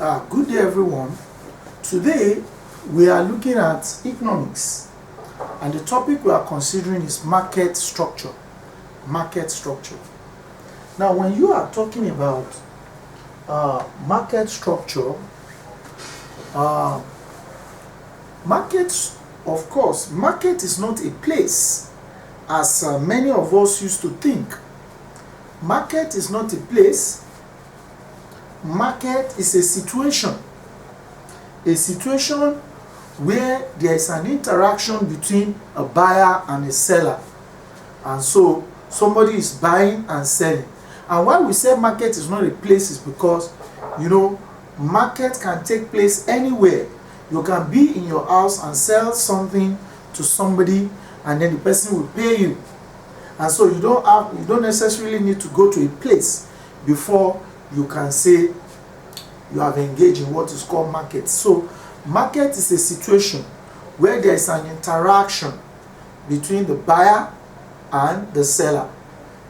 Good day, everyone. Today we are looking at economics, and the topic we are considering is market structure. Market structure. Now, when you are talking about market structure, markets, of course, market is not a place as many of us used to think. Market is not a place. Market is a situation where there is an interaction between a buyer and a seller, and so somebody is buying and selling. And why we say market is not a place is because, market can take place anywhere. You can be in your house and sell something to somebody, and then the person will pay you. And so you don't necessarily need to go to a place before you can say you have engaged in what is called market. So market is a situation where there is an interaction between the buyer and the seller.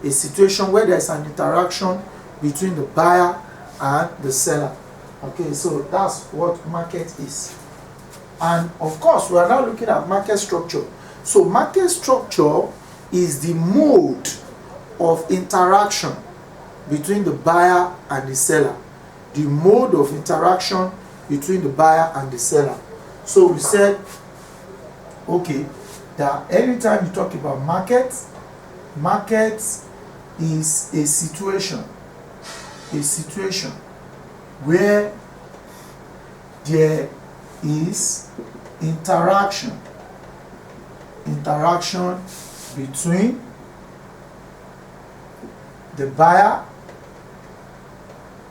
A situation where there is an interaction between the buyer and the seller. Okay, so that's what market is. And of course, we are now looking at market structure. So market structure is the mode of interaction between the buyer and the seller. The mode of interaction between the buyer and the seller. So we said, okay, that anytime you talk about market is a situation where there is interaction between the buyer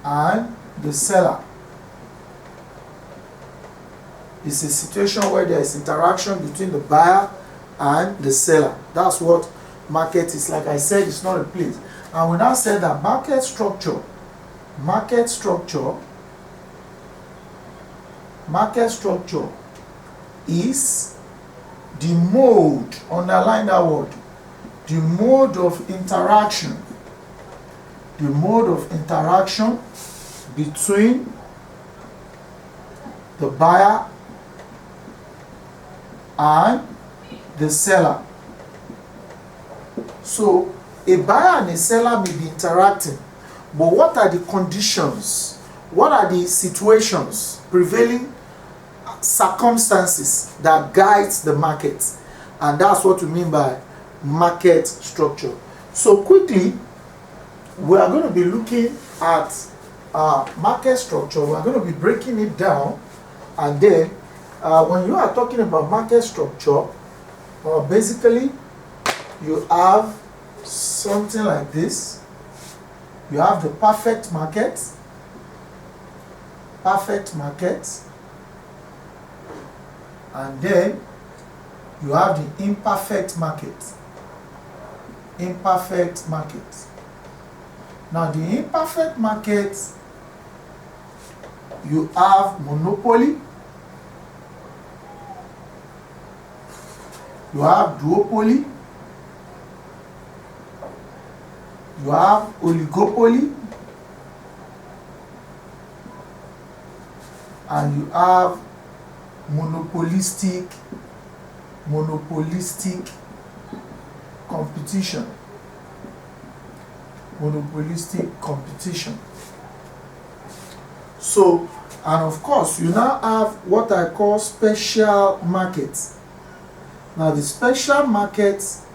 and the seller. It's a situation where there is interaction between the buyer and the seller. That's what market is. Like I said, it's not a place. And we now said that market structure is the mode, underline that word, the mode of interaction between the buyer and the seller. So a buyer and a seller may be interacting, but what are the conditions? What are the situations, prevailing circumstances that guides the market? And that's what we mean by market structure. So quickly, we are going to be looking at market structure. We are going to be breaking it down, and then when you are talking about market structure, basically you have something like this. You have the perfect market, and then you have the imperfect market. Now, the imperfect market, you have monopoly, you have duopoly, you have oligopoly, and you have monopolistic competition. So, and of course, you now have what I call special markets. Now, the special markets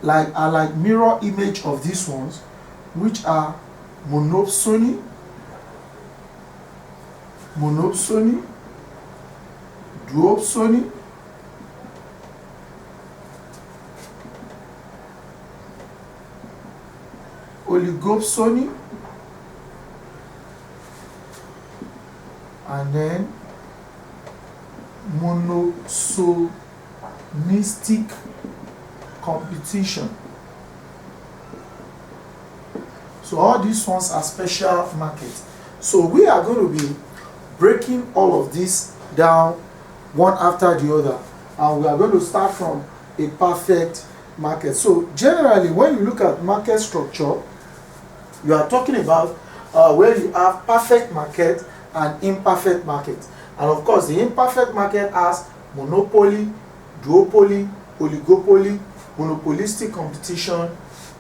are like mirror image of these ones, which are monopsony, duopsony, oligopsony, and then monosonistic competition. So all these ones are special markets. So we are going to be breaking all of this down one after the other, and we are going to start from a perfect market. So generally, when you look at market structure, you are talking about where you have perfect market an imperfect market. And of course, the imperfect market has monopoly, duopoly, oligopoly, monopolistic competition.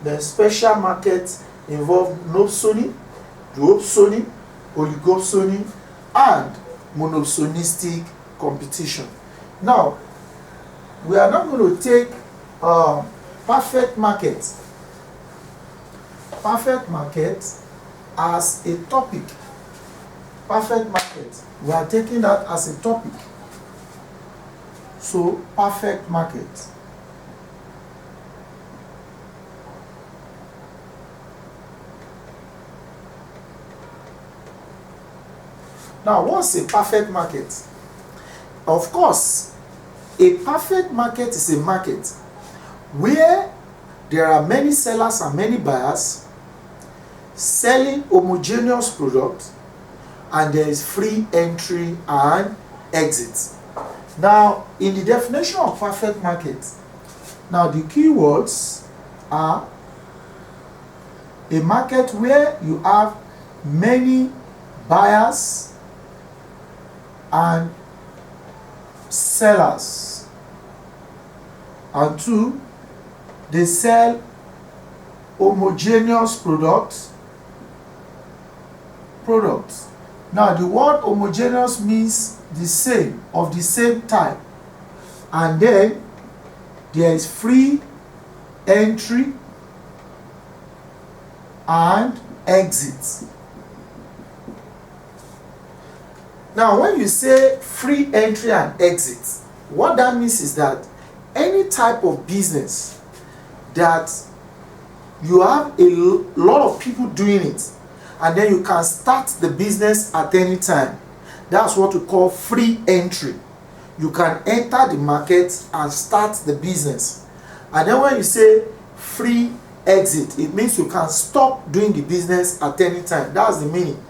Then special markets involve monopsony, duopsony, oligopsony, and monopsonistic competition. Now, we are not going to take perfect market as a topic. Perfect market, we are taking that as a topic. So, perfect market. Now, what's a perfect market? Of course, a perfect market is a market where there are many sellers and many buyers selling homogeneous products, and there is free entry and exit. Now, in the definition of perfect market, now the keywords are a market where you have many buyers and sellers, and two, they sell homogeneous products. Now, the word homogeneous means the same, of the same type, and then there is free entry and exit. Now, when you say free entry and exit, what that means is that any type of business that you have a lot of people doing it, and then you can start the business at any time, that's what we call free entry. You can enter the market and start the business. And then when you say free exit, it means you can stop doing the business at any time. That's the meaning.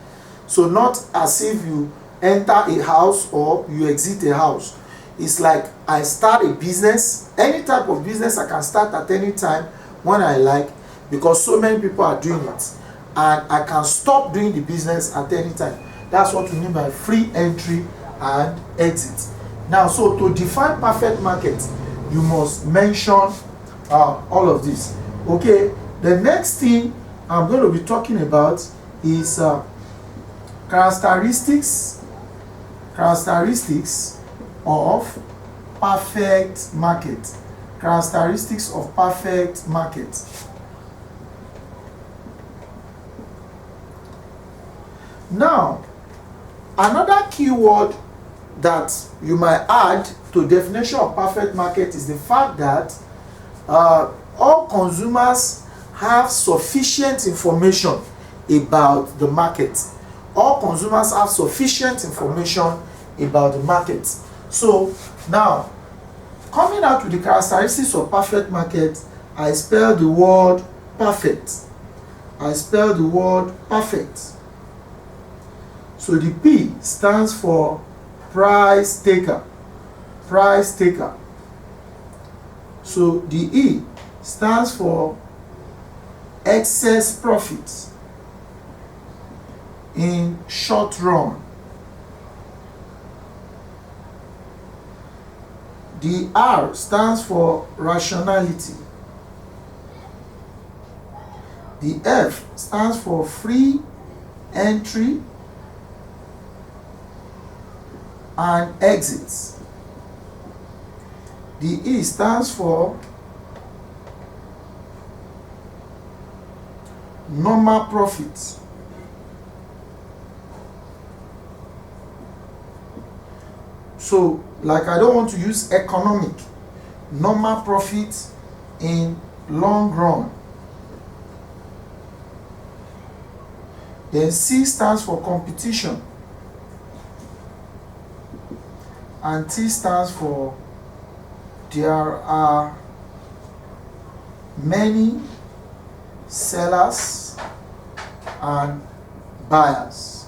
So not as if you enter a house or you exit a house. It's like I start a business, any type of business I can start at any time when I like, because so many people are doing it, and I can stop doing the business at any time. That's what we mean by free entry and exit. Now, so to define perfect market, you must mention all of this. Okay, the next thing I'm going to be talking about is characteristics of perfect market. Characteristics of perfect market. Now, another keyword that you might add to definition of perfect market is the fact that all consumers have sufficient information about the market. All consumers have sufficient information about the market. So now, coming out with the characteristics of perfect market, I spell the word perfect. So the P stands for price taker. So the E stands for excess profit in short run. The R stands for rationality. The F stands for free entry and exits. The E stands for normal profit. So, like, I don't want to use economic, normal profit in long run. Then C stands for competition, and T stands for there are many sellers and buyers.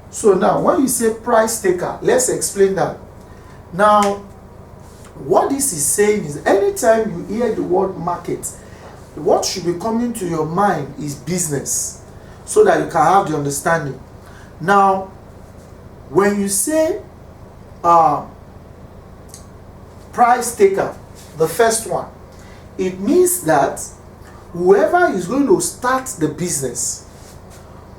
So now, when you say price taker, let's explain that. Now, what this is saying is, anytime you hear the word market, what should be coming to your mind is business, so that you can have the understanding. Now, when you say price taker, the first one, it means that whoever is going to start the business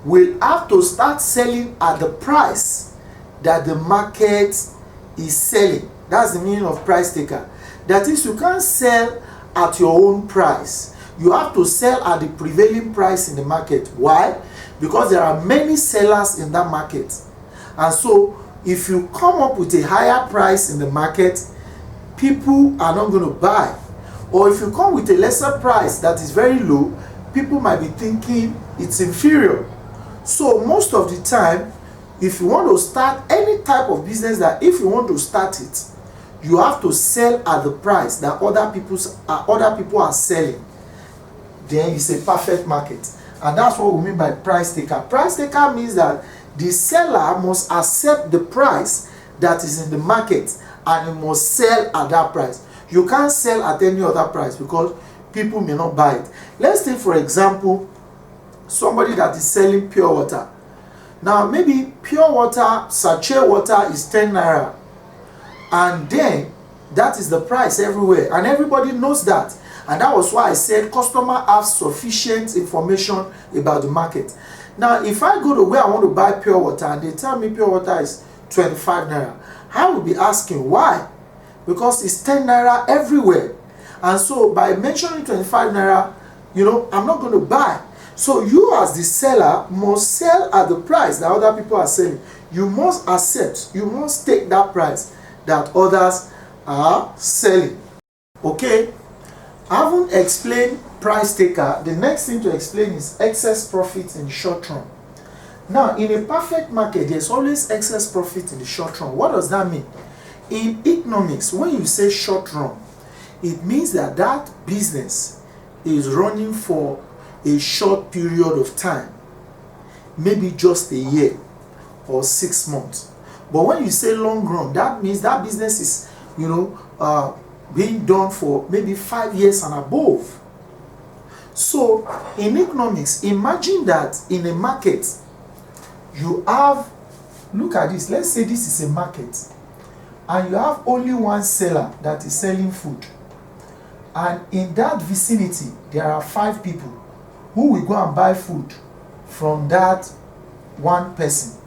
will have to start selling at the price that the market is selling. That's the meaning of price taker. That is, you can't sell at your own price. You have to sell at the prevailing price in the market. Why? Because there are many sellers in that market. And so, if you come up with a higher price in the market, people are not going to buy. Or if you come with a lesser price that is very low, people might be thinking it's inferior. So most of the time, if you want to start any type of business, that if you want to start it, you have to sell at the price that other people are selling. Then it's a perfect market. And that's what we mean by price taker. Price taker means that the seller must accept the price that is in the market and he must sell at that price. You can't sell at any other price because people may not buy it. Let's take, for example, somebody that is selling pure water. Now, maybe pure water, sachet water is 10 naira. And then that is the price everywhere. And everybody knows that. And that was why I said customer have sufficient information about the market. Now, if I go to where I want to buy pure water and they tell me pure water is 25 naira, I will be asking why? Because it's 10 naira everywhere. And so by mentioning 25 naira, I'm not going to buy. So you as the seller must sell at the price that other people are selling. You must accept, you must take that price that others are selling. Okay? I haven't explained price taker. The next thing to explain is excess profit in the short run. Now, in a perfect market, there's always excess profit in the short run. What does that mean? In economics, when you say short run, it means that that business is running for a short period of time, maybe just a year or 6 months. But when you say long run, that means that business is, being done for maybe 5 years and above. So in economics, imagine that in a market, you have, look at this, let's say this is a market, and you have only one seller that is selling food. And in that vicinity, there are 5 people who will go and buy food from that one person.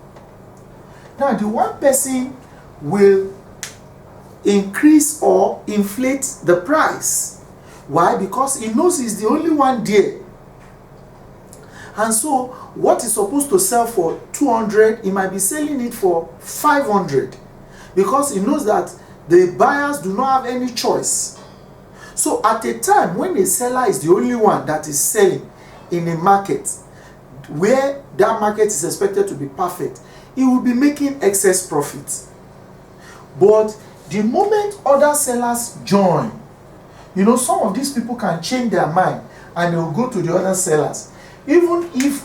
Now, the one person will increase or inflate the price. Why? Because he knows he's the only one there. And so, what is supposed to sell for 200, he might be selling it for 500. Because he knows that the buyers do not have any choice. So, at a time when the seller is the only one that is selling in a market, where that market is expected to be perfect, he will be making excess profit. But the moment other sellers join, some of these people can change their mind and they will go to the other sellers. Even if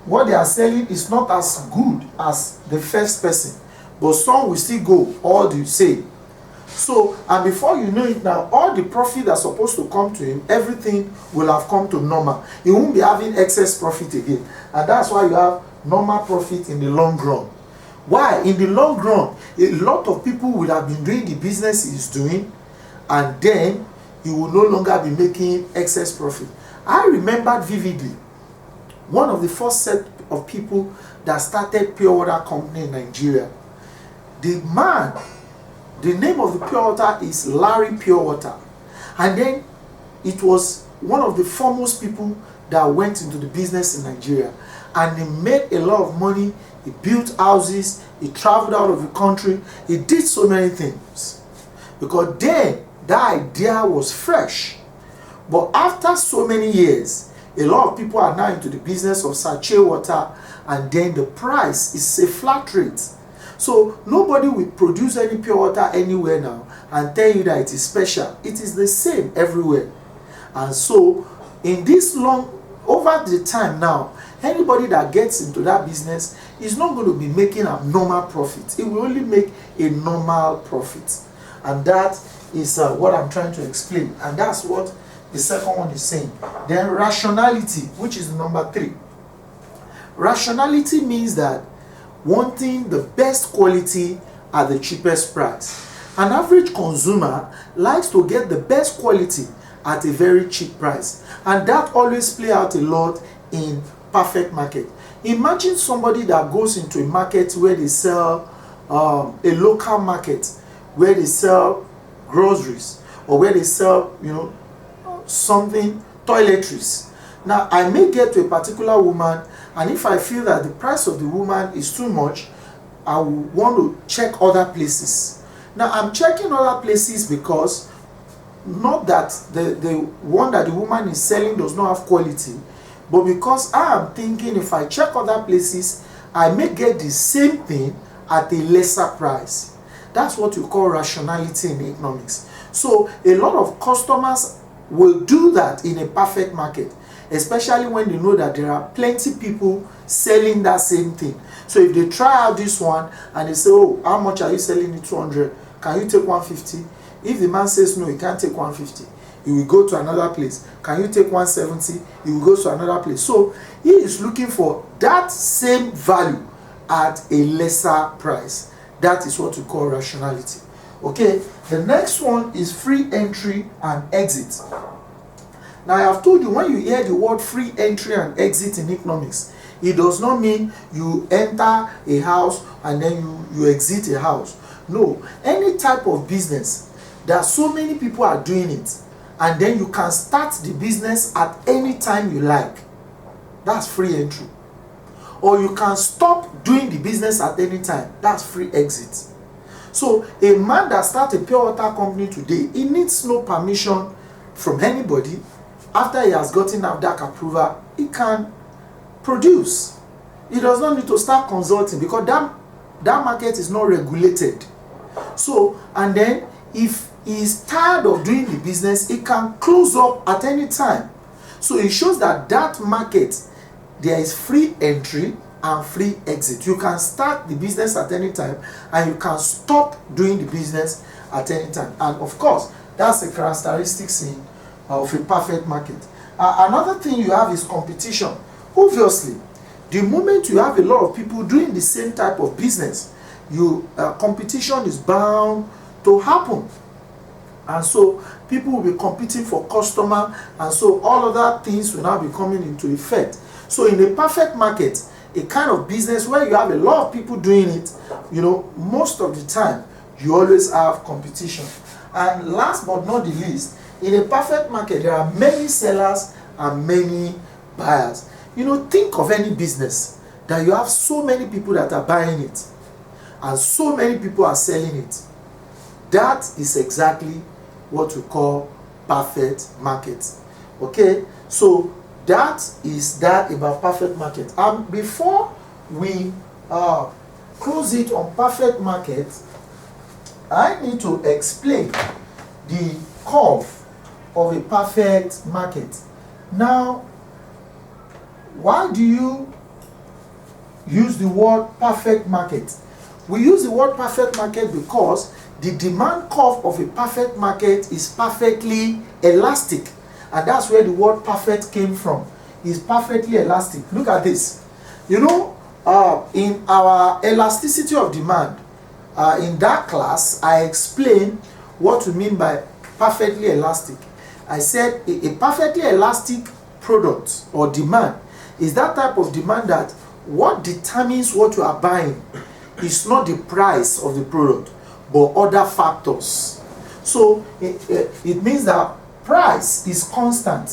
what they are selling is not as good as the first person, but some will still go all the same. So, and before you know it now, all the profit that's supposed to come to him, everything will have come to normal. He won't be having excess profit again. And that's why you have normal profit in the long run. Why? In the long run, a lot of people will have been doing the business he's doing, and then he will no longer be making excess profit. I remember vividly one of the first set of people that started pure water company in Nigeria. The name of the pure water is Larry Pure Water. And then it was one of the foremost people that went into the business in Nigeria. And he made a lot of money. He built houses. He traveled out of the country. He did so many things. Because then, that idea was fresh. But after so many years, a lot of people are now into the business of sachet water. And then the price is a flat rate. So nobody will produce any pure water anywhere now and tell you that it is special. It is the same everywhere. And so in this over the time now, anybody that gets into that business is not going to be making abnormal profit. It will only make a normal profit. And that is what I'm trying to explain. And that's what the second one is saying. Then rationality, which is number 3. Rationality means that wanting the best quality at the cheapest price. An average consumer likes to get the best quality at a very cheap price, and that always play out a lot in perfect market. Imagine somebody that goes into a market where they sell a local market, where they sell groceries, or where they sell, something, toiletries. Now, I may get to a particular woman, and if I feel that the price of the woman is too much, I will want to check other places. Now, I'm checking other places because not that the one that the woman is selling does not have quality, but because I am thinking if I check other places, I may get the same thing at a lesser price. That's what you call rationality in economics. So a lot of customers will do that in a perfect market, especially when they know that there are plenty people selling that same thing. So if they try out this one and they say, oh, how much are you selling it? 200. Can you take 150? If the man says no, he can't take 150, he will go to another place. Can you take 170? He will go to another place. So he is looking for that same value at a lesser price. That is what we call rationality. Okay, the next one is free entry and exit. Now I have told you, when you hear the word free entry and exit in economics, it does not mean you enter a house and then you exit a house. No, any type of business that so many people are doing it, and then you can start the business at any time you like, that's free entry. Or you can stop doing the business at any time, that's free exit. So a man that starts a pure water company today, he needs no permission from anybody. After he has gotten NAFDAC approval, he can produce. He does not need to start consulting because that market is not regulated. So, and then if he is tired of doing the business, he can close up at any time. So it shows that market, there is free entry and free exit. You can start the business at any time and you can stop doing the business at any time. And of course, that's a characteristic of a perfect market. Another thing you have is competition. Obviously, the moment you have a lot of people doing the same type of business, competition is bound to happen, and so people will be competing for customer, and so all other things will now be coming into effect. So in a perfect market, a kind of business where you have a lot of people doing it, most of the time you always have competition. And last but not the least, in a perfect market there are many sellers and many buyers. Think of any business that you have so many people that are buying it and so many people are selling it. That is exactly what we call perfect market. Okay, so that is that about perfect market. And before we close it on perfect market, I need to explain the curve of a perfect market. Now, why do you use the word perfect market? We use the word perfect market because the demand curve of a perfect market is perfectly elastic, and that's where the word perfect came from. Is perfectly elastic. Look at this. In our elasticity of demand, in that class, I explained what we mean by perfectly elastic. I said a perfectly elastic product or demand is that type of demand that what determines what you are buying is not the price of the product, but other factors. So it means that price is constant.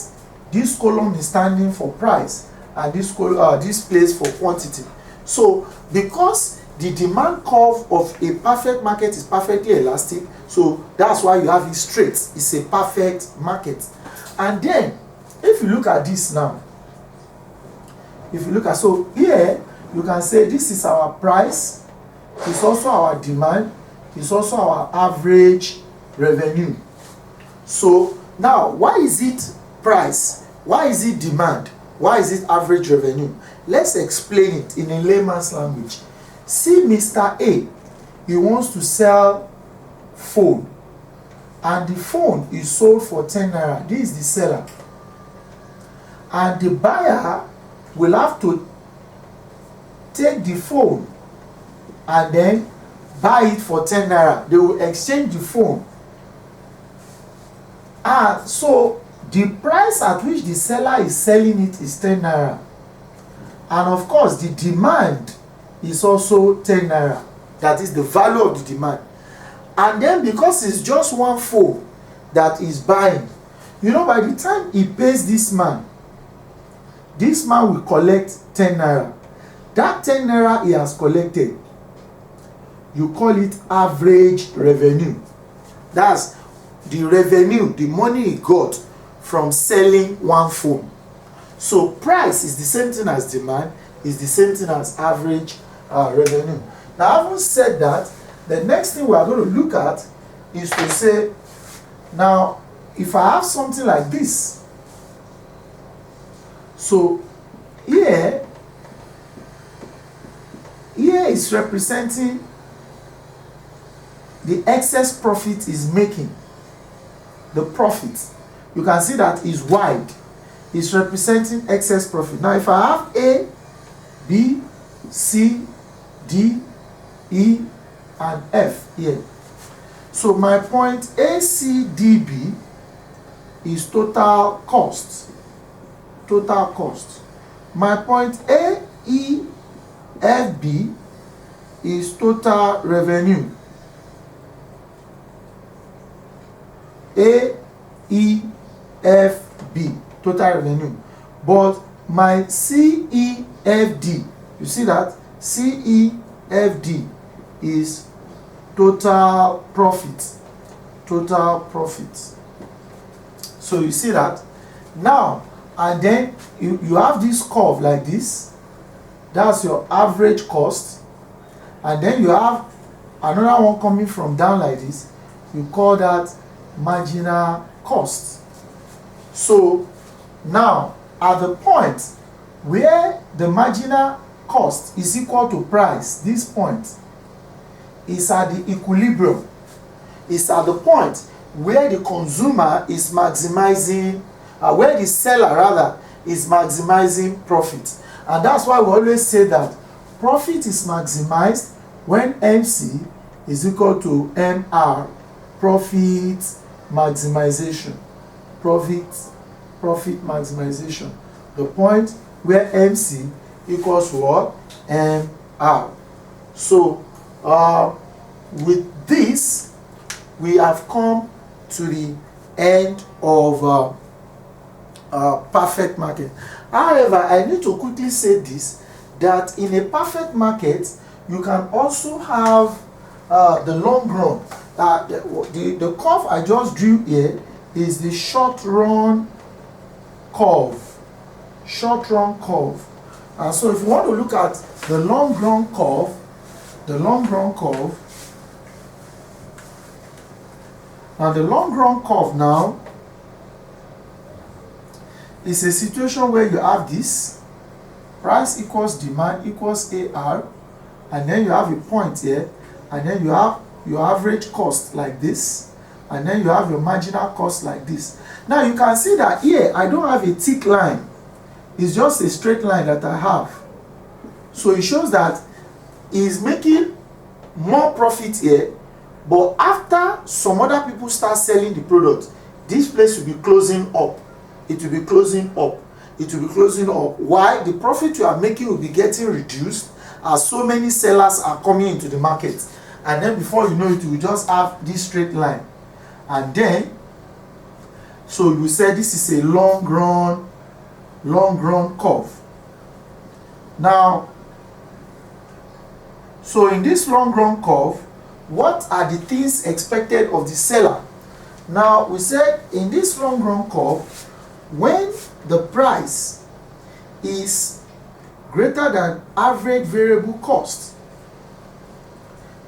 This column is standing for price, and this place for quantity. So because the demand curve of a perfect market is perfectly elastic, so that's why you have it straight. It's a perfect market. And then if you look at this now, so here you can say this is our price, it's also our demand, it's also our average revenue. So now, why is it price? Why is it demand? Why is it average revenue? Let's explain it in a layman's language. See Mr. A, he wants to sell phone, and the phone is sold for 10 naira. This is the seller. And the buyer will have to take the phone and then buy it for 10 naira. They will exchange the phone. And so the price at which the seller is selling it is 10 naira. And of course, the demand is also 10 naira. That is the value of the demand. And then because it's just one phone that is buying, you know, by the time he pays this man will collect 10 naira. That 10 naira he has collected, you call it average revenue. That's the revenue, the money he got from selling one phone. So price is the same thing as demand, is the same thing as average revenue. Now, having said that, the next thing we are going to look at is to say, now, if I have something like this, so here is representing the excess profit is making. The profit, you can see that is wide. It's representing excess profit. Now, if I have A, B, C, D, E, and F here. So my point ACDB is total cost. Total cost. My point AEFB is total revenue. AEFB, total revenue. But my CEFD, you see that? CEFD is total profit. Total profit. So you see that? Now, and then you have this curve like this. That's your average cost. And then you have another one coming from down like this. You call that marginal cost. So now, at the point where the marginal cost is equal to price, this point is at the equilibrium. It's at the point where the consumer is maximizing, where the seller rather is maximizing profit. And that's why we always say that profit is maximized when MC is equal to MR, profit maximization. Profit maximization. The point where MC equals to what? MR. So with this, we have come to the end of perfect market. However, I need to quickly say this, that in a perfect market, you can also have the long run. The curve I just drew here is the short run curve. Short run curve. And so if you want to look at the long run curve, now the long run curve now is a situation where you have this price equals demand equals AR, and then you have a point here, and then you have your average cost like this, and then you have your marginal cost like this. Now you can see that here I don't have a thick line, it's just a straight line that I have. So it shows that he's making more profit here, but after some other people start selling the product, this place will be closing up. It will be closing up. It will be closing up. Why? The profit you are making will be getting reduced as so many sellers are coming into the market. And then before you know it, you will just have this straight line. And then, so you say this is a long run curve. Now, so in this long run curve, what are the things expected of the seller? Now, we said in this long run curve, when the price is greater than average variable cost,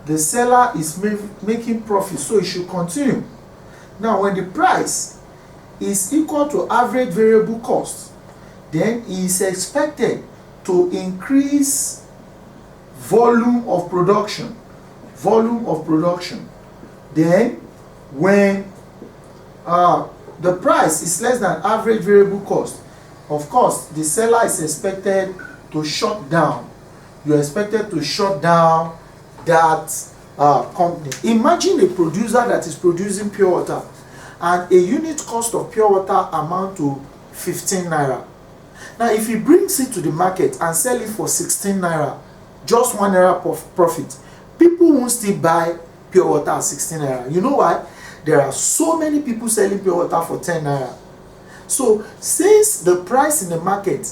the seller is making profit, so it should continue. Now, when the price is equal to average variable cost, then it is expected to increase volume of production. Then, when the price is less than average variable cost, of course, the seller is expected to shut down you're expected to shut down that company. Imagine a producer that is producing pure water and a unit cost of pure water amount to 15 naira. Now if he brings it to the market and sell it for 16 naira, just 1 naira profit, people won't still buy pure water at 16 naira. You know why? There are so many people selling pure water for 10 naira. So since the price in the market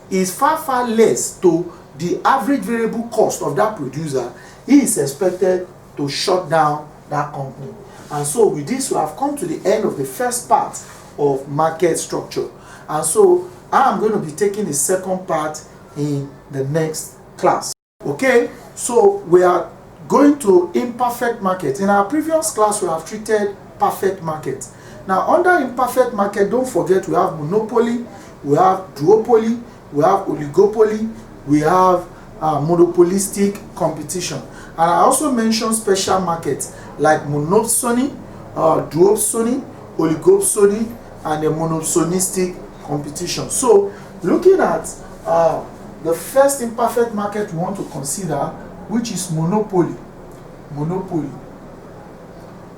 is far less to the average variable cost of that producer, he is expected to shut down that company. And so with this, we have come to the end of the first part of market structure. And so I am going to be taking the second part in the next class. Okay, so we are going to imperfect market. In our previous class, we have treated perfect market. Now under imperfect market, don't forget we have monopoly, we have duopoly, we have oligopoly, we have monopolistic competition. And I also mentioned special markets like monopsony, duopsony, oligopsony, and the monopsonistic competition. So looking at the first imperfect market we want to consider, which is monopoly. Monopoly.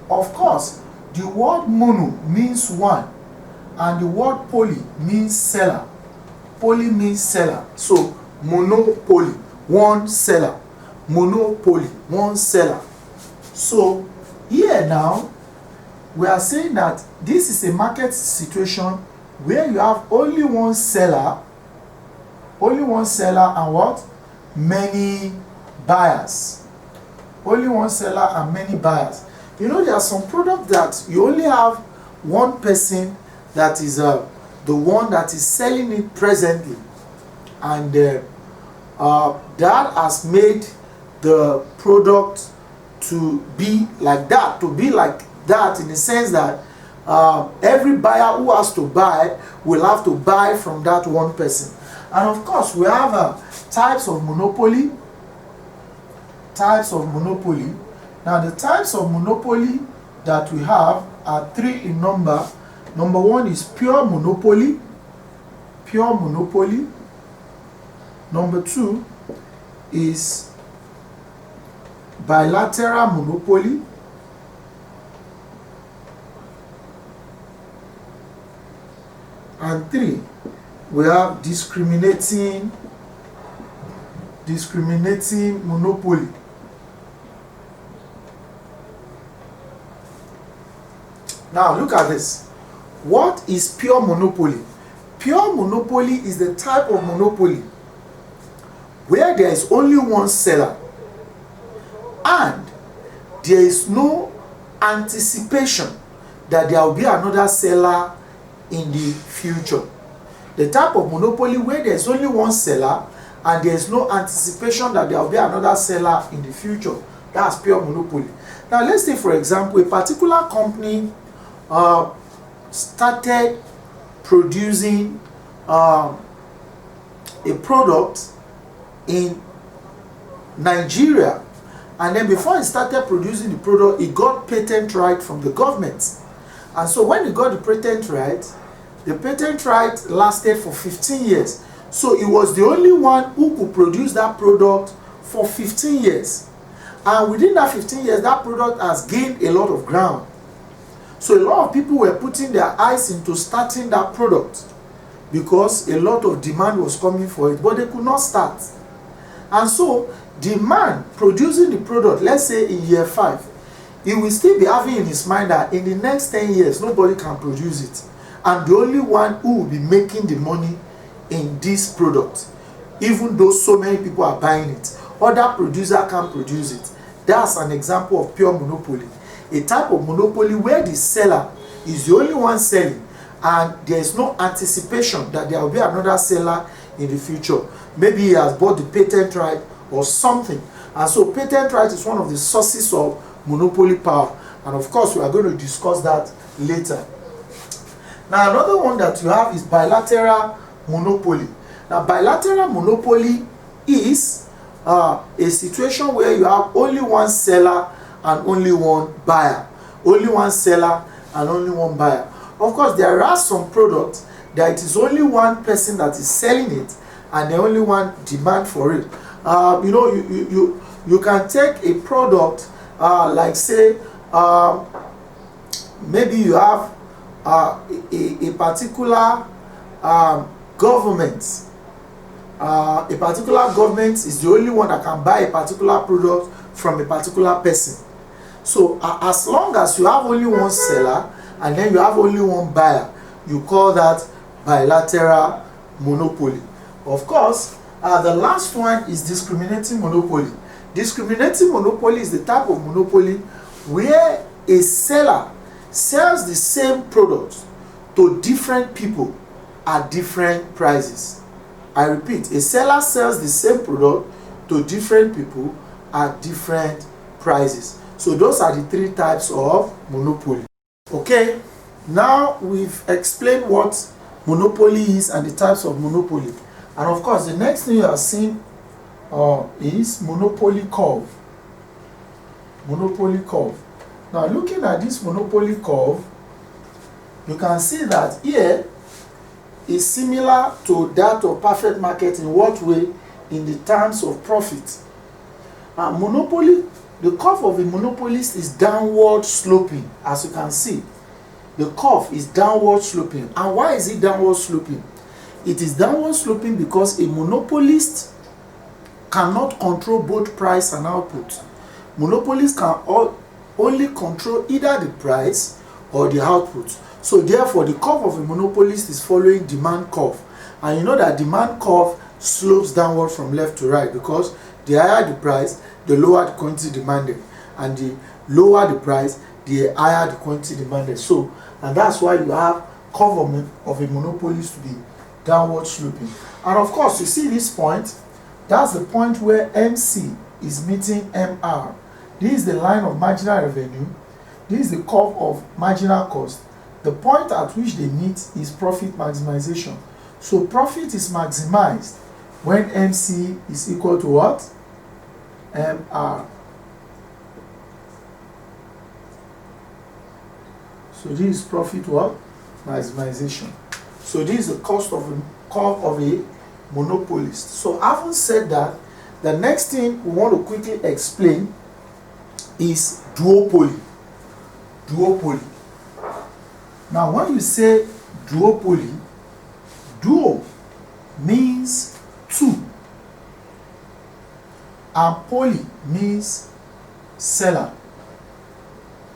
Of course, the word mono means one, and the word poly means seller. Poly means seller. So monopoly, one seller. Monopoly, one seller. So here now, we are saying that this is a market situation where you have only one seller and what? Many buyers. Only one seller and many buyers. You know, there are some products that you only have one person that is the one that is selling it presently, and that has made the product to be like that, in the sense that every buyer who has to buy will have to buy from that one person. And of course, we have types of monopoly. Now the types of monopoly that we have are 3 in number. Number 1 is pure monopoly. Number 2 is bilateral monopoly. And 3, we have discriminating monopoly. Now look at this. What is pure monopoly? Pure monopoly is the type of monopoly where there is only one seller and there is no anticipation that there will be another seller in the future. The type of monopoly where there is only one seller and there is no anticipation that there will be another seller in the future. That's pure monopoly. Now let's say, for example, a particular company started producing a product in Nigeria, and then before it started producing the product, it got patent right from the government. And so when it got the patent right lasted for 15 years. So it was the only one who could produce that product for 15 years. And within that 15 years, that product has gained a lot of ground. So a lot of people were putting their eyes into starting that product because a lot of demand was coming for it, but they could not start. And so the man producing the product, let's say in year 5, he will still be having in his mind that in the next 10 years, nobody can produce it. And the only one who will be making the money in this product, even though so many people are buying it, other producer can produce it. That's an example of pure monopoly. A type of monopoly where the seller is the only one selling and there is no anticipation that there will be another seller in the future. Maybe he has bought the patent right or something. And so patent right is one of the sources of monopoly power. And of course, we are going to discuss that later. Now another one that you have is bilateral monopoly. Now bilateral monopoly is a situation where you have only one seller and only one buyer. Only one seller and only one buyer. Of course, there are some products that it is only one person that is selling it and the only one demand for it. You know, you can take a product, like say, maybe you have a particular government. A particular government is the only one that can buy a particular product from a particular person. So as long as you have only one seller and then you have only one buyer, you call that bilateral monopoly. Of course, the last one is discriminating monopoly. Discriminating monopoly is the type of monopoly where a seller sells the same product to different people at different prices. I repeat, a seller sells the same product to different people at different prices. So those are the three types of monopoly. Okay, now we've explained what monopoly is and the types of monopoly. And of course, the next thing you are seeing is monopoly curve. Monopoly curve. Now looking at this monopoly curve, you can see that here is similar to that of perfect market. In what way? In the terms of profit. Monopoly, the curve of a monopolist is downward sloping, as you can see. The curve is downward sloping. And why is it downward sloping? It is downward sloping because a monopolist cannot control both price and output. Monopolists can only control either the price or the output. So therefore, the curve of a monopolist is following demand curve. And you know that demand curve slopes downward from left to right, because the higher the price, the lower the quantity demanded. And the lower the price, the higher the quantity demanded. So, and that's why you have curve of a monopolist to be downward sloping. And of course, you see this point, that's the point where MC is meeting MR. This is the line of marginal revenue. This is the curve of marginal cost. The point at which they meet is profit maximization. So profit is maximized when MC is equal to what? MR. So this is profit what? Maximization. So this is the cost of a curve of a monopolist. So having said that, the next thing we want to quickly explain is duopoly. Duopoly. Now when you say duopoly, duo means two and poly means seller.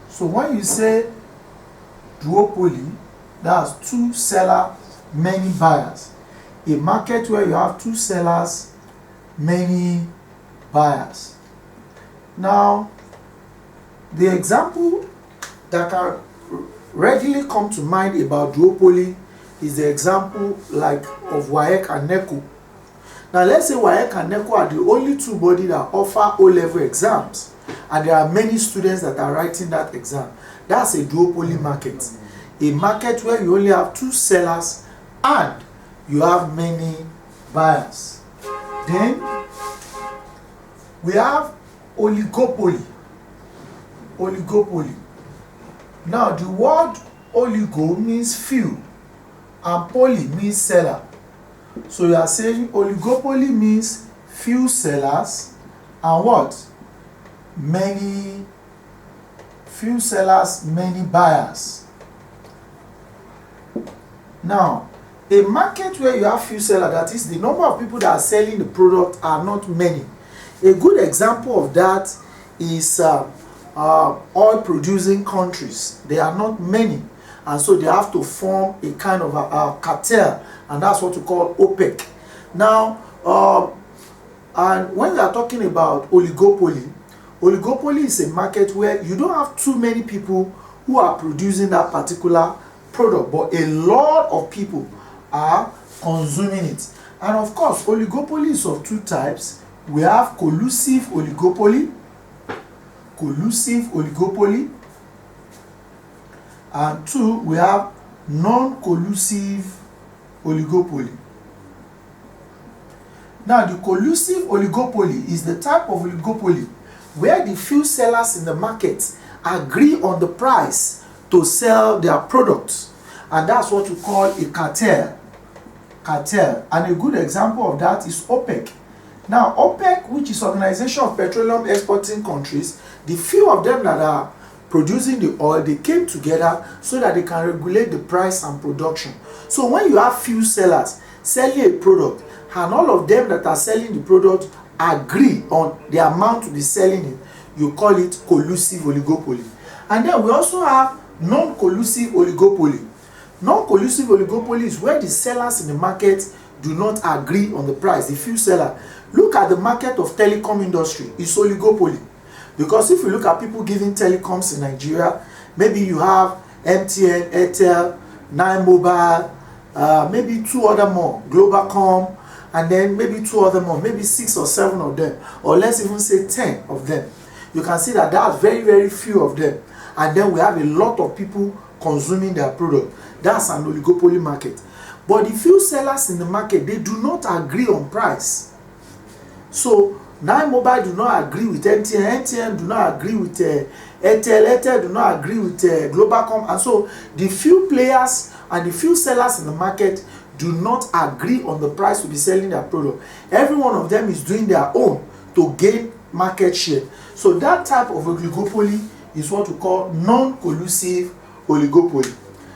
So when you say duopoly, that's two sellers, many buyers. A market where you have two sellers, many buyers. Now, the example that can readily come to mind about duopoly is the example like of WAEC and NECO. Now let's say WAEC and NECO are the only two bodies that offer O-level exams, and there are many students that are writing that exam. That's a duopoly market. A market where you only have two sellers and you have many buyers. Then we have oligopoly. Oligopoly. Now the word oligo means few and poly means seller. So you are saying oligopoly means few sellers and what? Many, few sellers, many buyers. Now, a market where you have few sellers, that is, the number of people that are selling the product are not many. A good example of that is oil producing countries. They are not many, and so they have to form a kind of a cartel, and that's what we call OPEC. Now, and when we are talking about oligopoly, oligopoly is a market where you don't have too many people who are producing that particular product, but a lot of people are consuming it. And of course, oligopoly is of two types. We have collusive oligopoly, and two, we have non-collusive oligopoly. Now, the collusive oligopoly is the type of oligopoly where the few sellers in the market agree on the price to sell their products, and that's what we call a cartel. And a good example of that is OPEC. Now, OPEC, which is Organization of Petroleum Exporting Countries, the few of them that are producing the oil, they came together so that they can regulate the price and production. So when you have few sellers selling a product, and all of them that are selling the product agree on the amount to be selling it, you call it collusive oligopoly. And then we also have non-collusive oligopoly. Non-collusive oligopoly is where the sellers in the market do not agree on the price, the few sellers. Look at the market of telecom industry, it's oligopoly. Because if you look at people giving telecoms in Nigeria, maybe you have MTN, Airtel, 9Mobile, maybe 2 other more, Globalcom, and then maybe 2 other more, maybe 6 or 7 of them, or let's even say 10 of them. You can see that that's very, very few of them. And then we have a lot of people consuming their product. That's an oligopoly market. But the few sellers in the market, they do not agree on price. So 9Mobile do not agree with MTN, MTN do not agree with Airtel, Airtel do not agree with Globalcom. And so the few players and the few sellers in the market do not agree on the price to be selling their product. Every one of them is doing their own to gain market share. So that type of oligopoly is what we call non-collusive oligopoly.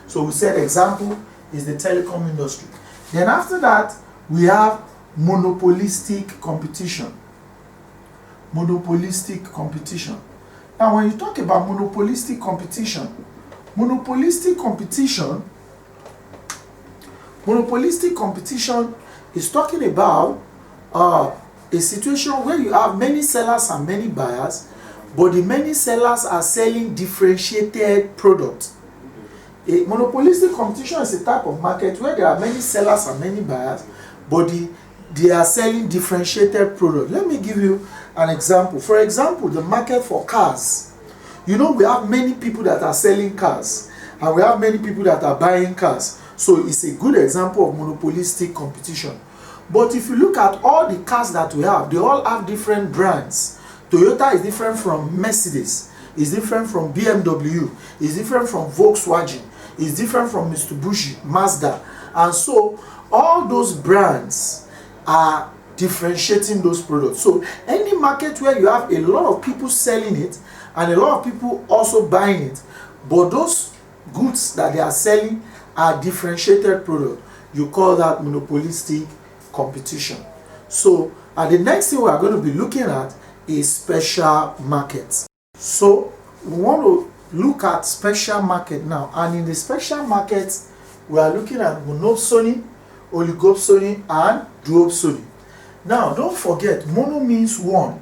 So we said example is the telecom industry. Then after that, we have monopolistic competition. Monopolistic competition. Now when you talk about monopolistic competition is talking about a situation where you have many sellers and many buyers, but the many sellers are selling differentiated products. A monopolistic competition is a type of market where there are many sellers and many buyers, but they are selling differentiated products. Let me give you an example. For example, the market for cars. You know, we have many people that are selling cars, and we have many people that are buying cars. So it's a good example of monopolistic competition. But if you look at all the cars that we have, they all have different brands. Toyota is different from Mercedes, is different from BMW, is different from Volkswagen, is different from Mitsubishi, Mazda. And so all those brands are differentiating those products. So any market where you have a lot of people selling it and a lot of people also buying it, but those goods that they are selling are differentiated products, you call that monopolistic competition. So the next thing we are going to be looking at is special markets. So we want to look at special market now, and in the special markets we are looking at monopsony, oligopsony, and duopsony. Now don't forget, mono means one,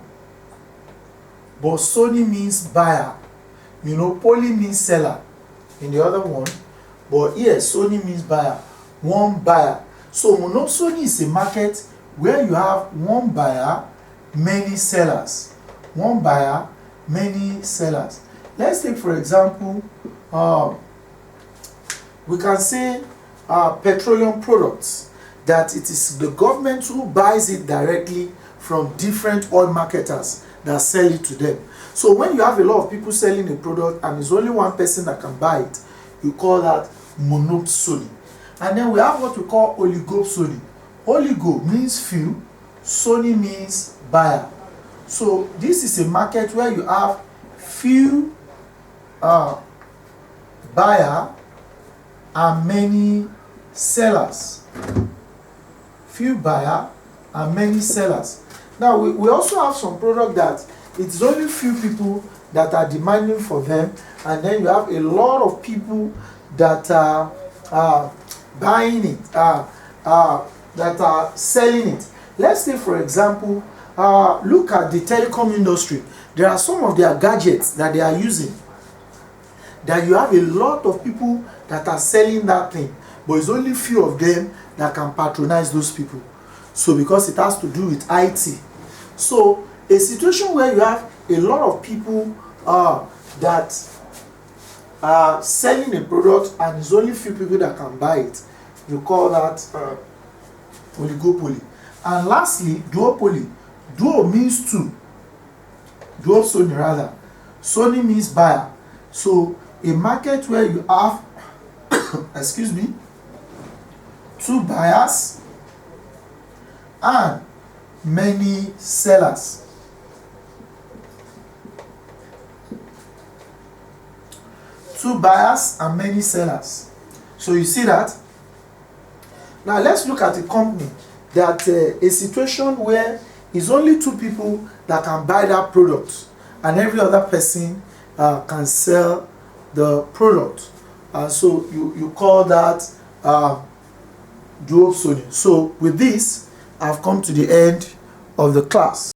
but sony means buyer. You know, poly means seller in the other one, but here sony means buyer, one buyer. So monopsony is a market where you have one buyer, many sellers. One buyer, many sellers. Let's take for example, we can say petroleum products, that it is the government who buys it directly from different oil marketers that sell it to them. So when you have a lot of people selling a product and there's only one person that can buy it, you call that monopsony. And then we have what we call oligopsony. Oligo means few, sony means buyer. So this is a market where you have few buyer and many sellers. Few buyer and many sellers. Now we also have some product that it's only few people that are demanding for them, and then you have a lot of people that are buying it, that are selling it. Let's say for example, look at the telecom industry. There are some of their gadgets that they are using that you have a lot of people that are selling that thing, but it's only few of them that can patronize those people. So because it has to do with IT. So a situation where you have a lot of people that are selling a product and there's only few people that can buy it, you call that oligopoly. And lastly, duopoly. Duo means two. Duopsony rather. Sony means buyer. So a market where you have excuse me, two buyers and many sellers. Two buyers and many sellers. So you see that? Now let's look at a company that a situation where it's only two people that can buy that product and every other person can sell the product. So you call that duopoly. So with this, I've come to the end of the class.